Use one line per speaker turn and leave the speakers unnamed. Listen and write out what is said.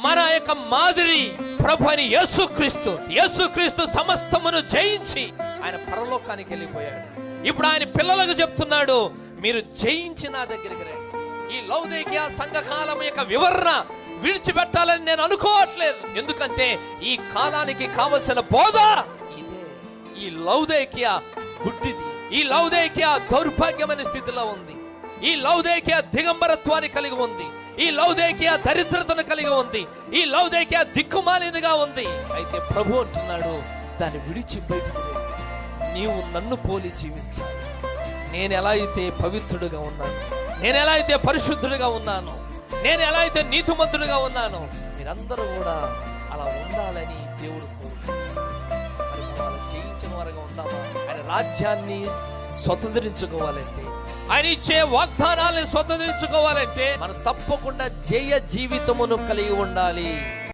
మన యొక్క మాదిరి ప్రభు అని యేసుక్రీస్తు సమస్తమును జయించి ఆయన పరలోకానికి వెళ్ళిపోయాడు. ఇప్పుడు ఆయన పిల్లలకు చెప్తున్నాడు, మీరు జయించి నా దగ్గరికి రండి. ఈ లౌదేకియా సంఘకాలం యొక్క వివరణ విడిచిపెట్టాలని నేను అనుకోవట్లేదు. ఎందుకంటే ఈ కాలానికి కావలసిన బోధ ఇదే. ఈ లౌదేకియా గుడ్డిది, ఈ లౌదేకియా దౌర్భాగ్యమైన స్థితిలో ఉంది, ఈ లౌదేకియా దిగంబరత్వాన్ని కలిగి ఉంది, ఈ లౌదేకియా దరిద్రతను కలిగి ఉంది, ఈ లౌదేకియా దిక్కుమాలినదిగా ఉంది. అయితే ప్రభు అంటున్నాడు, దాన్ని విడిచి బయటికి రండి. నీవు నన్ను పోలి జీవించాలి. నేను ఎలా అయితే పవిత్రుడిగా ఉన్నాను, నేను ఎలా అయితే పరిశుద్ధుడిగా ఉన్నాను, నేను ఎలా అయితే నీతిమంతుడిగా ఉన్నానో, మీరందరూ కూడా అలా ఉండాలని దేవుడు కోరుకుంటున్నాడు. మరి మనం అలా జయించిన వారుగా ఉందామా? ఆయన రాజ్యాన్ని స్వతంత్రించుకోవాలంటే, ఆయన ఇచ్చే వాగ్దానాలను స్వతంత్రించుకోవాలంటే మనం తప్పకుండా జయ జీవితమును కలిగి ఉండాలి.